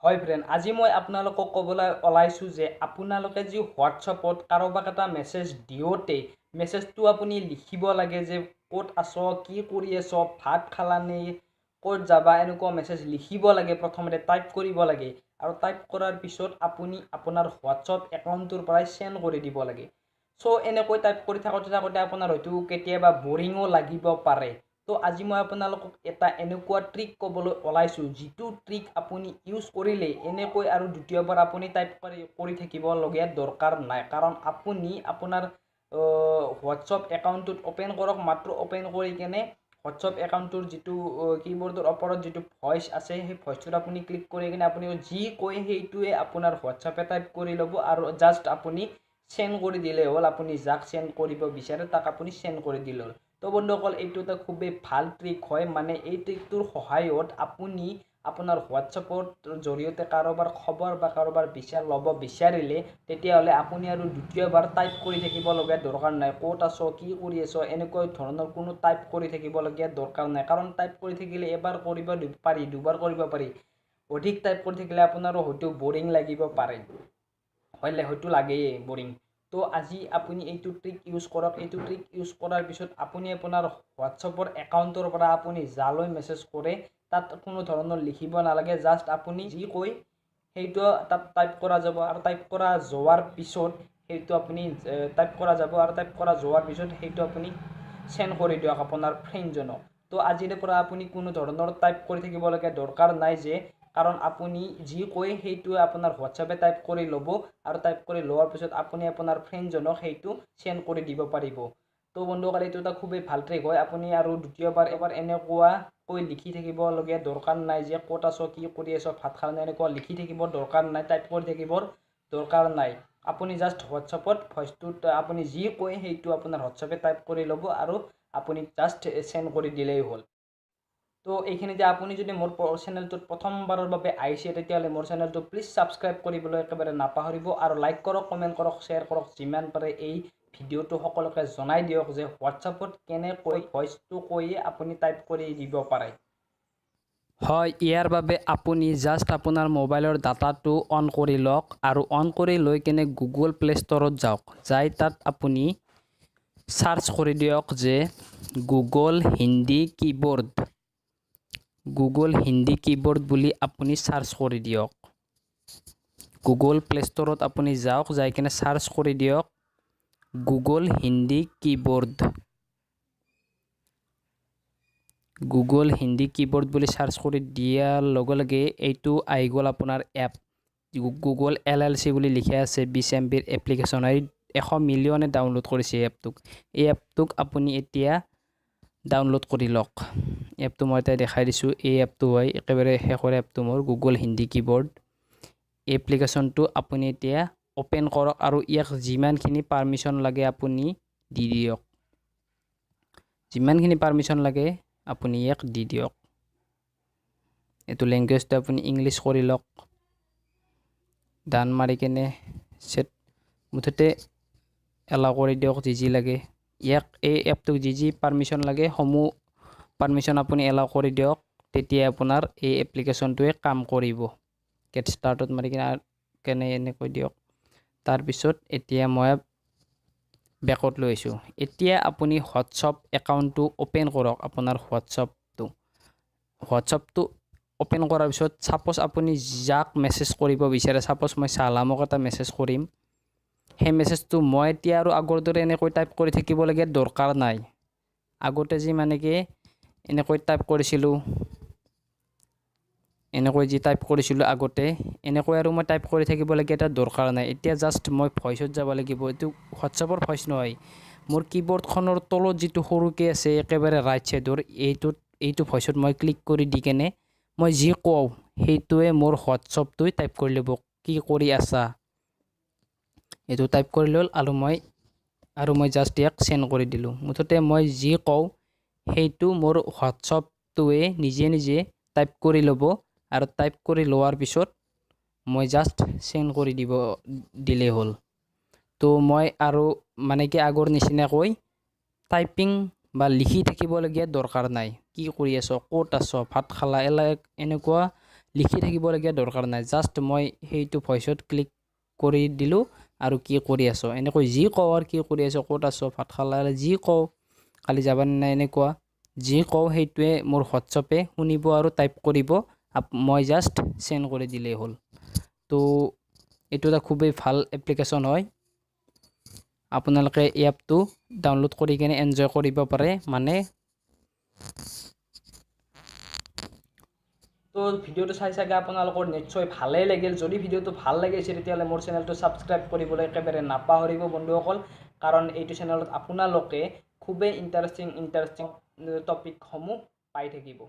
হয় ফ্ৰেণ্ড, আজি মই আপোনালোকক ক'বলৈ ওলাইছোঁ যে আপোনালোকে যি হোৱাটছআপত কাৰোবাক এটা মেছেজ দিওঁতে মেছেজটো আপুনি লিখিব লাগে যে ক'ত আছ, কি কৰি আছ, ভাত খালানে, ক'ত যাবা, এনেকুৱা মেছেজ লিখিব লাগে। প্ৰথমতে টাইপ কৰিব লাগে আৰু টাইপ কৰাৰ পিছত আপুনি আপোনাৰ হোৱাটছআপ একাউণ্টটোৰ পৰাই চেণ্ড কৰি দিব লাগে। চ' এনেকৈ টাইপ কৰি থাকোঁতে আপোনাৰ হয়তো কেতিয়াবা বৰিঙো লাগিব পাৰে। তো আজি মই আপোনালোকক এটা এনেকুৱা ট্ৰিক ক'বলৈ ওলাইছোঁ, যিটো ট্ৰিক আপুনি ইউজ কৰিলে এনেকৈ আৰু দ্বিতীয়বাৰ আপুনি টাইপ কৰি থাকিবলগীয়া দৰকাৰ নাই। কাৰণ আপুনি আপোনাৰ হোৱাটছআপ একাউণ্টটোত অ'পেন কৰক, মাত্ৰ অ'পেন কৰি কেনে হোৱাটছআপ একাউণ্টটোৰ যিটো কীবৰ্ডৰ ওপৰত যিটো ভইচ আছে সেই ভইচটোত আপুনি ক্লিক কৰি কিনে আপুনি যি কয় সেইটোৱে আপোনাৰ হোৱাটছআপে টাইপ কৰি ল'ব আৰু জাষ্ট আপুনি চেণ্ড কৰি দিলেই হ'ল। আপুনি যাক চেণ্ড কৰিব বিচাৰে তাক আপুনি চেণ্ড কৰি দিলে হ'ল। তো বন্ধুসকল, এইটো এটা খুবেই ভাল ট্ৰিক হয়। মানে এই ট্ৰিকটোৰ সহায়ত আপুনি আপোনাৰ হোৱাটছআপৰ জৰিয়তে কাৰোবাৰ খবৰ বা কাৰোবাৰ বিচাৰ ল'ব বিচাৰিলে তেতিয়াহ'লে আপুনি আৰু দ্বিতীয়বাৰ টাইপ কৰি থাকিবলগীয়া দৰকাৰ নাই। ক'ত আছ, কি কৰি আছ, এনেকুৱা ধৰণৰ কোনো টাইপ কৰি থাকিবলগীয়া দৰকাৰ নাই। কাৰণ টাইপ কৰি থাকিলে এবাৰ কৰিব পাৰি, দুবাৰ কৰিব পাৰি। অধিক টাইপ কৰি থাকিলে আপোনাৰো হয়তো বৰিং লাগিব পাৰে, হয়তো লাগেই বৰিং। তো আজি আপুনি এইটো ট্ৰিক ইউজ কৰক। এইটো ট্ৰিক ইউজ কৰাৰ পিছত আপুনি আপোনাৰ হোৱাটছআপৰ একাউণ্টৰ পৰা আপুনি যালৈ মেছেজ কৰে তাত কোনো ধৰণৰ লিখিব নালাগে। জাষ্ট আপুনি যি কয় সেইটো তাত টাইপ কৰা যাব আৰু টাইপ কৰা যোৱাৰ পিছত সেইটো আপুনি সেইটো আপুনি চেণ্ড কৰি দিয়ক আপোনাৰ ফ্ৰেণ্ডজনক। তো আজিৰে পৰা আপুনি কোনো ধৰণৰ টাইপ কৰি থাকিবলগীয়া দৰকাৰ নাই যে, কাৰণ আপুনি যি কয় সেইটোৱে আপোনাৰ হোৱাটছআপে টাইপ কৰি ল'ব আৰু টাইপ কৰি লোৱাৰ পিছত আপুনি আপোনাৰ ফ্ৰেণ্ডজনক সেইটো চেণ্ড কৰি দিব পাৰিব। তো বন্ধুসকল, এইটো এটা খুবেই ভাল ট্ৰিক হয়। আপুনি আৰু দ্বিতীয়বাৰ এনেকুৱাকৈ লিখি থাকিবলগীয়া দৰকাৰ নাই যে ক'ত আছ, কি কৰি আছ, ভাত খালা, এনেকুৱা লিখি থাকিব দৰকাৰ নাই, টাইপ কৰি থাকিবৰ দৰকাৰ নাই। আপুনি জাষ্ট হোৱাটছআপত ভইচটোত আপুনি যি কয় সেইটো আপোনাৰ হোৱাটছআপে টাইপ কৰি ল'ব আৰু আপুনি জাষ্ট চেণ্ড কৰি দিলেই হ'ল। তো এইখিনিতে আপুনি যদি মোৰ চেনেলটোত প্ৰথমবাৰৰ বাবে আহিছে তেতিয়াহ'লে মোৰ চেনেলটো প্লিজ ছাবস্ক্ৰাইব কৰিবলৈ একেবাৰে নাপাহৰিব আৰু লাইক কৰক, কমেণ্ট কৰক, শ্বেয়াৰ কৰক। যিমান পাৰে এই ভিডিঅ'টো সকলোকে জনাই দিয়ক যে হোৱাটছআপত কেনেকৈ ভইচটো কৈয়ে আপুনি টাইপ কৰি দিব পাৰে। হয়, ইয়াৰ বাবে আপুনি জাষ্ট আপোনাৰ মোবাইলৰ ডাটাটো অন কৰি লওক আৰু অন কৰি লৈ কেনে গুগল প্লে ষ্টৰত যাওক। যাই তাত আপুনি সাৰ্চ কৰি দিয়ক যে গুগল হিন্দী কিবৰ্ড বুলি আপুনি সাৰ্চ কৰি দিয়ক। গুগল প্লে ষ্টৰত আপুনি যাওক, যাই কেনে সাৰ্চ কৰি দিয়ক Google Hindi keyboard. Google Hindi keyboard বুলি সাৰ্চ কৰি দিয়াৰ লগে লগে এইটো আহি গ'ল আপোনাৰ এপ। গুগল LLC বুলি লিখা আছে, 20 MBৰ এপ্লিকেশ্যন। 100 মিলিয়নে ডাউনলোড কৰিছে এই এপটোক। এই এপটোক আপুনি এতিয়া ডাউনলোড কৰি লওক। এপটো মই এতিয়া দেখাই দিছোঁ। এই এপটো হয় একেবাৰে শেষৰ এপটো মোৰ, গুগল হিন্দী কিবৰ্ড। এপ্লিকেশ্যনটো আপুনি এতিয়া অ'পেন কৰক আৰু ইয়াক যিমানখিনি পাৰ্মিশ্যন লাগে আপুনি দি দিয়ক। যিমানখিনি পাৰ্মিশ্যন লাগে আপুনি ইয়াক দি দিয়ক। এইটো লেংগুৱেজটো আপুনি ইংলিছ কৰি লওক। ডান মাৰি কেনে সেট মুঠতে এলাও কৰি দিয়ক যি লাগে। এই এপটোক যি পাৰ্মিশ্যন লাগে সমূহ পাৰ্মিশ্যন আপুনি এলাও কৰি দিয়ক। তেতিয়া আপোনাৰ এই এপ্লিকেশ্যনটোৱে কাম কৰিব। গেট ষ্টাৰ্টত মাৰি কেনে এনেকৈ দিয়ক। তাৰপিছত এতিয়া মই বেকত লৈ আহিছোঁ। এতিয়া আপুনি হোৱাটছআপ একাউণ্টটো অ'পেন কৰক। আপোনাৰ হোৱাটছআপটো অ'পেন কৰাৰ পিছত ছাপ'জ আপুনি যাক মেছেজ কৰিব বিচাৰে, ছাপ'জ মই চালামক এটা মেছেজ কৰিম, সেই মেছেজটো মই এতিয়া আৰু আগৰ দৰে এনেকৈ টাইপ কৰি থাকিবলগীয়া দৰকাৰ নাই। আগতে যি মানে কি এনেকৈ টাইপ কৰিছিলোঁ, আগতে এনেকৈ আৰু মই টাইপ কৰি থাকিবলগীয়া এটা দৰকাৰ নাই। এতিয়া জাষ্ট মই ভইচত যাব লাগিব। এইটো হোৱাটছআপৰ ভইচ নহয়, মোৰ কীবৰ্ডখনৰ তলত যিটো সৰুকৈ আছে একেবাৰে ৰাইট ছাইডৰ এইটো ভইচত মই ক্লিক কৰি দি কেনে মই যি কওঁ সেইটোৱে মোৰ হোৱাটছআপটোৱে টাইপ কৰি ল'ব। কি কৰি আছা এইটো টাইপ কৰি ল'ল আৰু মই জাষ্ট ইয়াক চেণ্ড কৰি দিলোঁ। মুঠতে মই যি কওঁ সেইটো মোৰ হোৱাটছআপটোৱে নিজে টাইপ কৰি ল'ব আৰু টাইপ কৰি লোৱাৰ পিছত মই জাষ্ট চেণ্ড কৰি দিলেই হ'ল। তো মই আৰু মানে কি আগৰ নিচিনাকৈ টাইপিং বা লিখি থাকিবলগীয়া দৰকাৰ নাই। কি কৰি আছ, ক'ত আছ, ভাত খালা, এনেকুৱা লিখি থাকিবলগীয়া দৰকাৰ নাই জাষ্ট মই সেইটো ভইচত ক্লিক কৰি দিলোঁ আৰু কি কৰি আছ এনেকৈ যি কওঁ আৰু কি কৰি আছ ক'ত আছ ভাত খালা যি কওঁ কালি যাবানে নাই এনেকুৱা যি কওঁ সেইটোৱে মোৰ হোৱাটছআপে শুনিব আৰু টাইপ কৰিব মই জাষ্ট সেন্ড কৰি দিলেই হ'ল তো এইটো এটা খুবেই ভাল এপ্লিকেশ্যন হয় আপোনালোকে এই এপটো ডাউনলোড কৰি কিনে এনজয় কৰিব পাৰে মানে তো ভিডিওটো চাই চাগে আপোনালোকৰ নিশ্চয় ভালেই লাগিল যদি ভিডিওটো ভাল লাগিছে তেতিয়াহ'লে মোৰ চেনেলটো ছাবস্ক্ৰাইব কৰিবলৈ একেবাৰে নাপাহৰিব বন্ধুসকল কাৰণ এইটো চেনেলত আপোনালোকে খুবেই ইণ্টাৰেষ্টিং টপিকসমূহ পাই থাকিব